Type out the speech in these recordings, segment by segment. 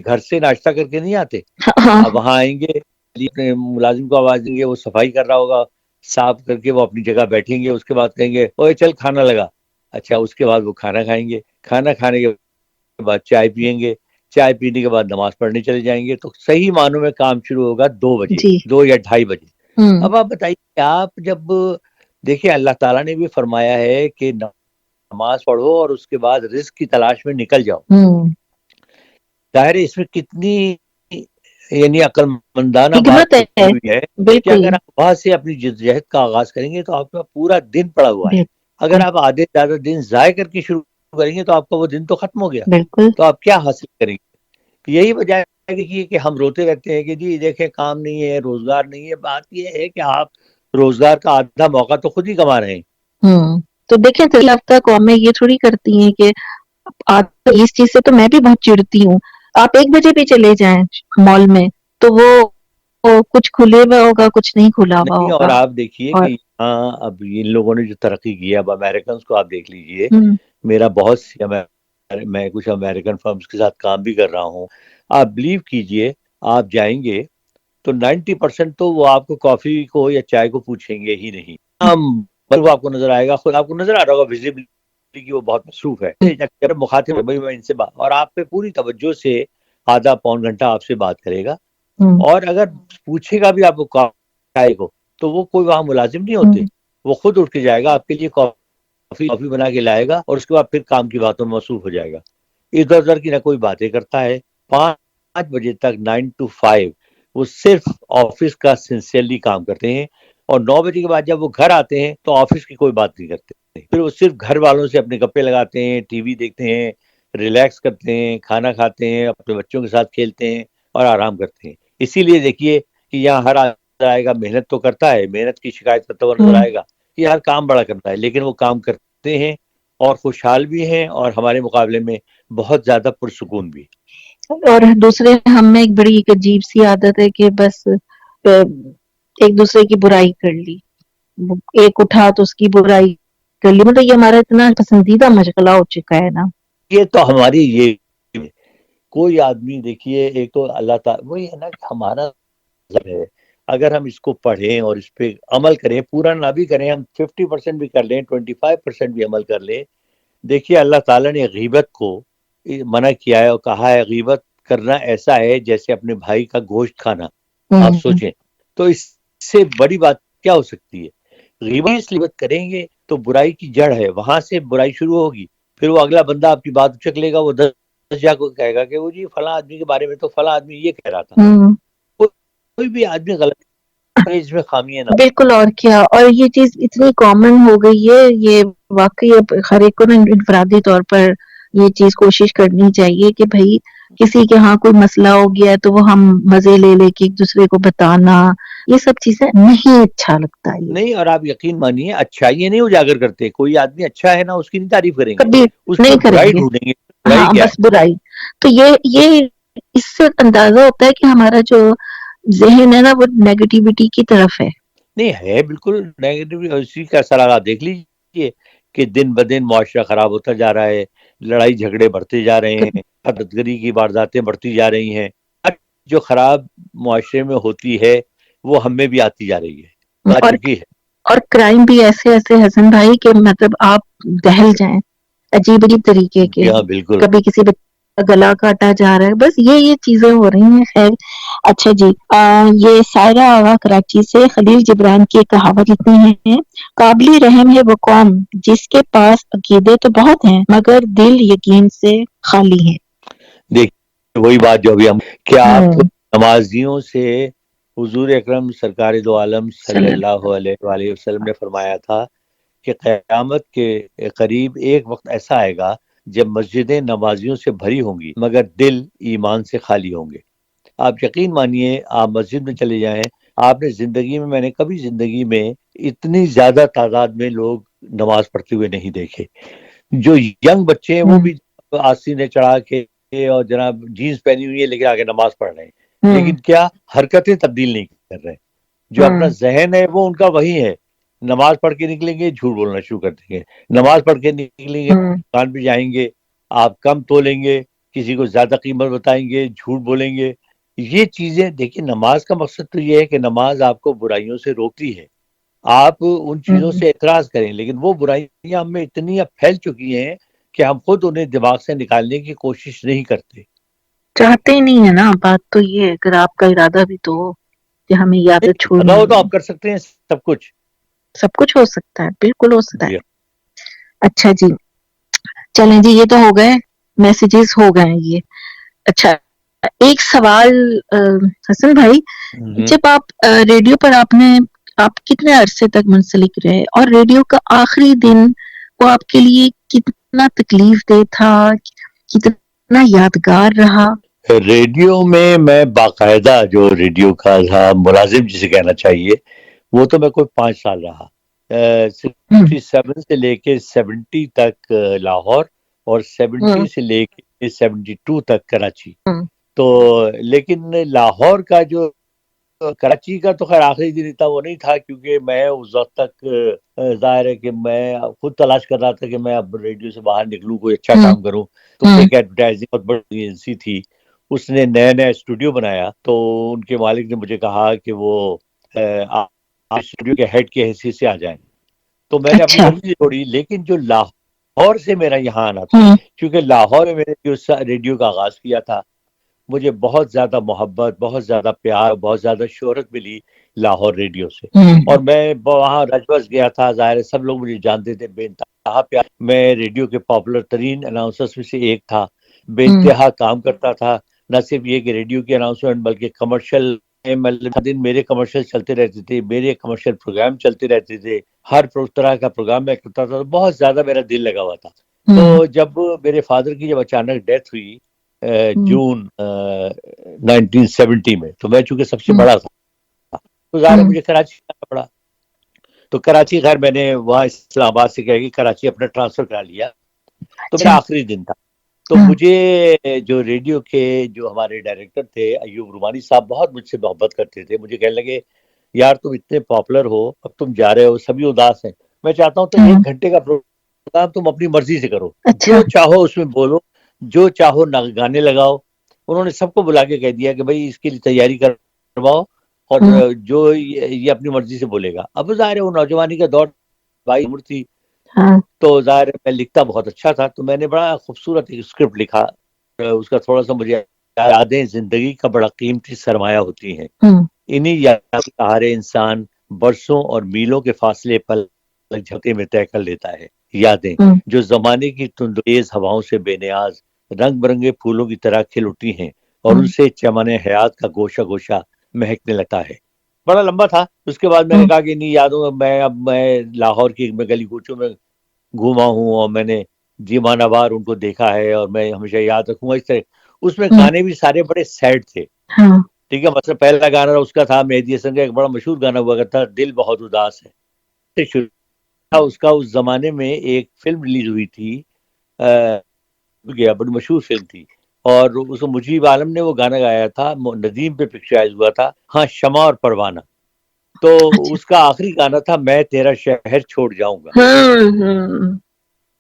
گھر سے ناشتہ کر کے نہیں آتے، ہاں اب وہاں آئیں گے، اپنے ملازم کو آواز دیں گے، وہ صفائی کر رہا ہوگا، صاف کر کے وہ اپنی جگہ بیٹھیں گے، اس کے بعد کہیں گے اوے چل کھانا لگا، اچھا اس کے بعد وہ کھانا کھائیں گے، کھانا کھانے کے بعد چائے پئیں گے، چائے پینے کے بعد نماز پڑھنے چلے جائیں گے، تو صحیح معنوں میں کام شروع ہوگا 2 بجے، جی 2 یا 2:30 بجے۔ ہوں اب آپ بتائیے، آپ جب دیکھیں اللہ تعالیٰ نے بھی فرمایا ہے کہ نماز پڑھو اور اس کے بعد رزق کی تلاش میں نکل جاؤ، ہوں ظاہر ہے اس میں کتنی یعنی عقل مندانہ بات حکمت چھپی ہے، ہوئی ہے کہ بالکل اگر آپ وہاں سے اپنی جدوجہد کا آغاز کریں گے تو آپ کا پورا دن پڑا ہوا ہے، اگر بالکل آپ آدھے سے زیادہ دن ضائع کر کے شروع کریں گے تو آپ کا وہ دن تو ختم ہو گیا، بالکل تو آپ کیا حاصل کریں گے؟ یہی وجہ ہے کہ ہم روتے رہتے ہیں کہ جی دیکھیں کام نہیں ہے، روزگار نہیں ہے۔ بات یہ ہے کہ آپ روزگار کا آدھا موقع تو خود ہی کما رہے ہیں۔ تو دیکھیں ترقی یافتہ قومیں یہ تھوڑی کرتی ہیں کہ اس چیز سے تو میں بھی بہت چڑتی ہوں، آپ 1 بجے بھی چلے جائیں مال میں تو وہ کچھ کھلے ہوا ہوگا، کچھ نہیں کھلا ہوا نہیں، اور ہوگا۔ آپ دیکھیے کہ اور یہاں اب ان لوگوں نے جو ترقی کی ہے، اب امریکنز کو آپ دیکھ لیجئے، ہوں میرا بہت سی میں کچھ امریکن فرمز کے ساتھ کام بھی کر رہا ہوں، آپ بلیو کیجئے، آپ جائیں گے تو 90% تو وہ آپ کو کافی کو یا چائے کو پوچھیں گے ہی نہیں، بلکہ آپ کو نظر آئے گا، خود آپ کو نظر آ رہا ہوگا ویزیبلی کہ وہ بہت مصروف ہے، مخاطب ہے بھائی میں ان سے بات، اور آپ پہ پوری توجہ سے آدھا پون گھنٹہ آپ سے بات کرے گا، ہوں اور اگر پوچھے گا بھی آپ کو چائے کو تو وہ کوئی وہاں ملازم نہیں ہوتے، ہوں وہ خود اٹھ کے جائے گا آپ کے لیے کافی بنا کے لائے گا، اور اس کے بعد پھر کام کی باتوں میں مصروف ہو جائے گا، ادھر ادھر کی نہ کوئی باتیں کرتا ہے۔ 5 بجے تک 9 to 5 وہ صرف آفس کا سنسیئرلی کام کرتے ہیں، اور 9 بجے کے بعد جب وہ گھر آتے ہیں تو آفس کی کوئی بات نہیں کرتے، پھر وہ صرف گھر والوں سے اپنے گپے لگاتے ہیں، ٹی وی دیکھتے ہیں، ریلیکس کرتے ہیں، کھانا کھاتے ہیں، اپنے بچوں کے ساتھ کھیلتے ہیں اور آرام کرتے ہیں۔ اسی لیے دیکھیے کہ یہاں ہر آئے گا محنت تو کرتا ہے، محنت کی شکایت کرتا ہوا نظر ہوں آئے گا، کہ یار کام بڑا کرتا ہے، لیکن وہ کام کرتے ہیں اور خوشحال بھی ہیں، اور ہمارے مقابلے میں بہت زیادہ پرسکون بھی۔ اور دوسرے ہم میں ایک بڑی ایک عجیب سی عادت ہے کہ بس ایک دوسرے کی برائی کر لی، ایک اٹھا تو اس کی برائی کر لی، مطلب یہ ہمارا اتنا پسندیدہ مشغلہ ہو چکا ہے نا۔ یہ تو ہماری یہ کوئی آدمی دیکھیے، ایک تو اللہ تعالیٰ وہی ہے نا کہ ہمارا ہے، اگر ہم اس کو پڑھیں اور اس پہ عمل کریں، پورا نہ بھی کریں، ہم 50% بھی کر لیں، 25% بھی عمل کر لیں، دیکھیے اللہ تعالیٰ نے غیبت کو منع کیا ہے اور کہا ہے غیبت کرنا ایسا ہے جیسے اپنے بھائی کا گوشت کھانا۔ آپ ہوں سوچیں تو اس سے بڑی بات کیا ہو سکتی ہے؟ غیبت کریں گے تو برائی کی جڑ ہے، وہاں سے برائی شروع ہوگی، پھر وہ اگلا بندہ آپ کی بات اچک لے گا، وہ 10 جا کو کہے گا کہ وہ جی فلاں آدمی کے بارے میں تو فلاں آدمی یہ کہہ رہا تھا۔ ہوں کوئی بھی آدمی غلط ہے، اس میں خامیاں نہ ہو۔ بالکل، اور کیا، اور یہ چیز اتنی کامن ہو گئی ہے، یہ واقعی اب ہر ایک کو نا انفرادی طور پر یہ چیز کوشش کرنی چاہیے کہ بھائی کسی کے ہاں کوئی مسئلہ ہو گیا ہے تو وہ ہم مزے لے لے کے ایک دوسرے کو بتانا، یہ سب چیزیں نہیں اچھا لگتا ہے۔ یہ نہیں، اور آپ یقین مانیے اچھائی نہیں اجاگر کرتے، کوئی آدمی اچھا ہے نا اس کی نہیں تعریف کریں گے، کبھی اس میں نہیں کریں برائی گے، ڈھونڈیں گے، برائی ہاں کیا بس ہے۔ برائی۔ تو یہ اس سے اندازہ ہوتا ہے کہ ہمارا جو ذہن ہے نا وہ نیگیٹیوٹی کی طرف ہے۔ نہیں ہے بالکل نیگیٹو، اسی کا اثر آپ دیکھ لیجئے کہ دن بدن معاشرہ خراب ہوتا جا رہا ہے، لڑائی جھگڑے بڑھتے جا رہے ہیں، بدگری کی وارداتیں بڑھتی جا رہی ہیں، جو خراب معاشرے میں ہوتی ہے وہ ہم میں بھی آتی جا رہی ہے، آ اور چکی ہے۔ اور کرائم بھی ایسے ایسے حسن بھائی کہ مطلب آپ دہل جائیں، عجیب عجیب طریقے کے، جی ہاں بالکل۔ کبھی کسی بچے کا گلا کاٹا جا رہا ہے، بس یہ چیزیں ہو رہی ہیں۔ خیر اچھا جی، یہ سائرہ آغا کراچی سے خلیل جبران کی ایک کہاوت لکھتے ہیں، قابل رحم ہے وہ قوم جس کے پاس عقیدے تو بہت ہیں مگر دل یقین سے خالی ہیں۔ دیکھیے وہی بات جو ابھی ہم، کیا آپ ہوں نمازیوں سے حضور اکرم سرکار دو عالم صلی اللہ علیہ وآلہ وسلم نے فرمایا تھا کہ قیامت کے قریب ایک وقت ایسا آئے گا جب مسجدیں نمازیوں سے بھری ہوں گی مگر دل ایمان سے خالی ہوں گے۔ آپ یقین مانیے، آپ مسجد میں چلے جائیں، آپ نے زندگی میں، میں نے کبھی زندگی میں اتنی زیادہ تعداد میں لوگ نماز پڑھتے ہوئے نہیں دیکھے۔ جو ینگ بچے ہیں وہ بھی آستینے چڑھا کے اور جناب جینز پہنی ہوئی ہے لیکن آگے نماز پڑھ رہے ہیں، لیکن کیا حرکتیں تبدیل نہیں کر رہے۔ جو اپنا ذہن ہے وہ ان کا وہی ہے، نماز پڑھ کے نکلیں گے جھوٹ بولنا شروع کر دیں گے، نماز پڑھ کے نکلیں گے دکان پہ جائیں گے، آپ کم تولیں گے کسی کو زیادہ قیمت بتائیں گے، جھوٹ بولیں گے. یہ چیزیں دیکھیں، نماز کا مقصد تو یہ ہے کہ نماز آپ کو برائیوں سے روکتی ہے. آپ ان چیزوں سے اعتراض کریں، لیکن وہ برائیاں ہم میں اتنی اب پھیل چکی ہیں کہ ہم خود انہیں دماغ سے نکالنے کی کوشش نہیں کرتے. چاہتے ہی نہیں ہے نا. بات تو یہ ہے، اگر آپ کا ارادہ بھی تو ہو کہ ہمیں یہ عادت چھوڑنی ادا ہو تو ہے. آپ کر سکتے ہیں سب کچھ. سب کچھ ہو سکتا ہے، بالکل ہو سکتا جی ہے. اچھا جی، چلیں جی، یہ تو ہو گئے میسیجز، ہو گئے یہ. اچھا، ایک سوال حسن بھائی، ہوں. جب آپ ریڈیو پر آپ کتنے عرصے تک منسلک رہے، اور ریڈیو کا آخری دن وہ آپ کے لیے کتنا تکلیف دہ تھا، کتنا یادگار رہا؟ ریڈیو میں باقاعدہ جو ریڈیو کا تھا ملازم جسے کہنا چاہیے، وہ تو میں کوئی 5 سال رہا. 67 سے لے کے 70 تک لاہور، اور 70 سے لے کے 72 تک کراچی. تو لیکن لاہور کا جو، کراچی کا تو خیر آخری دن اتنا وہ نہیں تھا، کیونکہ میں اس وقت تک ظاہر ہے کہ میں خود تلاش کر رہا تھا کہ میں اب ریڈیو سے باہر نکلوں، کوئی اچھا کام کروں. تو ایک ایڈورٹائزنگ بہت بڑی ایجنسی تھی، اس نے نیا اسٹوڈیو بنایا. تو ان کے مالک نے مجھے کہا کہ وہ آپ اسٹوڈیو کے ہیڈ کی حیثیت سے آ جائیں. تو میں نے اپنی اچھا. مرضی چھوڑی. لیکن جو لاہور سے میرا یہاں آنا تھا، کیونکہ لاہور میں میں نے جو ریڈیو کا آغاز کیا تھا، مجھے بہت زیادہ محبت، بہت زیادہ پیار، بہت زیادہ شہرت ملی لاہور ریڈیو سے. اور میں وہاں رج بس گیا تھا، ظاہر ہے سب لوگ مجھے جانتے تھے، بے انتہا پیار. میں ریڈیو کے پاپولر ترین اناؤنسرز میں سے ایک تھا، بے انتہا کام کرتا تھا. نہ صرف یہ کہ ریڈیو کی اناؤنسمنٹ، بلکہ کمرشل دن میرے کمرشل چلتے رہتے تھے، میرے کمرشل پروگرام چلتے رہتے تھے. ہر طرح کا پروگرام میں کرتا تھا. بہت زیادہ میرا دل لگا ہوا تھا. تو جب میرے فادر کی اچانک ڈیتھ ہوئی جون 1970 میں، تو میں چونکہ سب سے بڑا تھا، تو ظاہر ہے مجھے کراچی جانا پڑا. تو کراچی، خیر میں نے وہاں اسلام آباد سے کہا کہ کراچی اپنا ٹرانسفر کرا لیا. تو میرا آخری دن تھا. تو مجھے جو ریڈیو کے جو ہمارے ڈائریکٹر تھے ایوب رومانی صاحب، بہت مجھ سے محبت کرتے تھے. مجھے کہنے لگے، یار تم اتنے پاپولر ہو، اب تم جا رہے ہو، سبھی اداس ہیں، میں چاہتا ہوں تو 1 گھنٹے کا پروگرام تم اپنی مرضی سے کرو، جو چاہو اس میں بولو، جو چاہو گانے لگاؤ. انہوں نے سب کو بلا کے کہہ دیا کہ بھائی اس کی تیاری کرواؤ، اور جو یہ اپنی مرضی سے بولے گا. اب ظاہر ہے وہ نوجوانی کا دور، بھائی عمر تھی، تو ظاہر ہے میں لکھتا بہت اچھا تھا. تو میں نے بڑا خوبصورت ایک اسکرپٹ لکھا. اس کا تھوڑا سا مجھے، یادیں زندگی کا بڑا قیمتی سرمایہ ہوتی ہیں، انہی یادوں کے سہارے انسان برسوں اور میلوں کے فاصلے پل جھپکے میں طے کر لیتا ہے. یادیں جو زمانے کی تیز ہواؤں سے بے نیاز رنگ برنگے پھولوں کی طرح کھل اٹھی ہیں، اور ان سے چمن حیات کا گوشہ گوشہ مہکنے لگتا ہے. بڑا لمبا تھا. اس کے بعد میں نے کہا کہ نہیں یادوں میں لاہور کی میں گلی کوچوں میں گھوما ہوں، اور میں نے جیمانہ وار ان کو دیکھا ہے، اور میں ہمیشہ یاد رکھوں گا. اس طرح اس میں گانے بھی سارے بڑے سیڈ تھے. ٹھیک ہے، مثلا پہلا گانا اس کا تھا مہدی حسن کا ایک بڑا مشہور گانا ہوا کرتا تھا، دل بہت اداس ہے. اس کا اس زمانے میں ایک فلم ریلیز ہوئی تھی، بڑی مشہور فلم تھی، اور اس کو مجیب عالم نے وہ گانا گایا تھا، ندیم پہ پکچرائز ہوا تھا، ہاں، شمع اور پروانہ. تو اس کا آخری گانا تھا میں تیرا شہر چھوڑ جاؤں گا.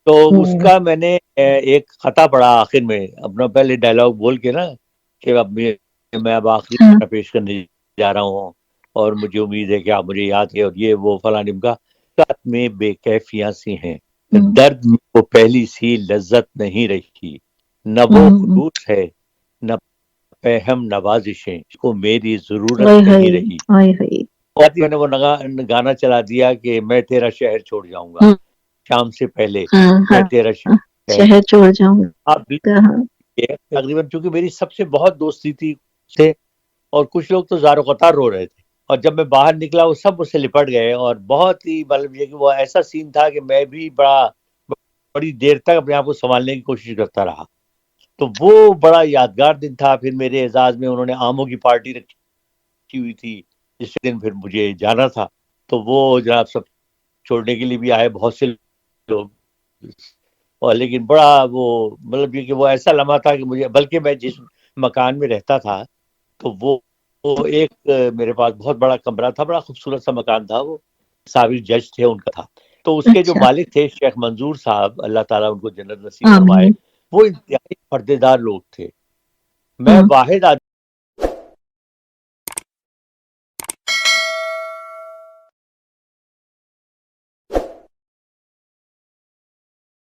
تو اس کا میں نے ایک خطا پڑا آخر میں، اپنا پہلے ڈائلاگ بول کے نا کہ اب میں آخری گانا پیش کرنے جا رہا ہوں، اور مجھے امید ہے کہ آپ مجھے یاد ہے، اور یہ وہ فلاں کا میں بے کیفیاں سی ہیں، درد میں وہ پہلی سی لذت نہیں رہی، نہ وہ خلوص ہے نہ فہم نوازشیں کو میری ضرورت نہیں رہی. میں نے وہ گانا چلا دیا کہ میں تیرا شہر چھوڑ جاؤں گا، شام سے پہلے میں تیرا شہر چھوڑ جاؤں گا. تقریباً چونکہ میری سب سے بہت دوستی تھی، اور کچھ لوگ تو زار و قطار رو رہے تھے، اور جب میں باہر نکلا وہ سب مجھ سے لپٹ گئے، اور بہت ہی مطلب یہ کہ وہ ایسا سین تھا کہ میں بھی بڑی دیر تک اپنے آپ کو سنبھالنے کی کوشش کرتا رہا. تو وہ بڑا یادگار دن تھا. پھر میرے اعزاز میں انہوں نے آموں کی پارٹی رکھی ہوئی تھی، جس دن پھر مجھے جانا تھا. تو وہ جناب سب چھوڑنے کے لیے بھی آئے بہت سے لوگ، اور لیکن بڑا وہ مطلب یہ کہ وہ ایسا لمحہ تھا کہ مجھے، بلکہ میں جس مکان میں رہتا تھا تو وہ ایک میرے پاس بہت بڑا کمرہ تھا، بڑا خوبصورت سا مکان تھا، وہ صابر جج تھے ان کا تھا. تو اس کے جو مالک تھے شیخ منظور صاحب، اللہ تعالیٰ ان کو جنت نصیب فرمائے، وہ انتہائی پردے دار لوگ تھے. میں واحد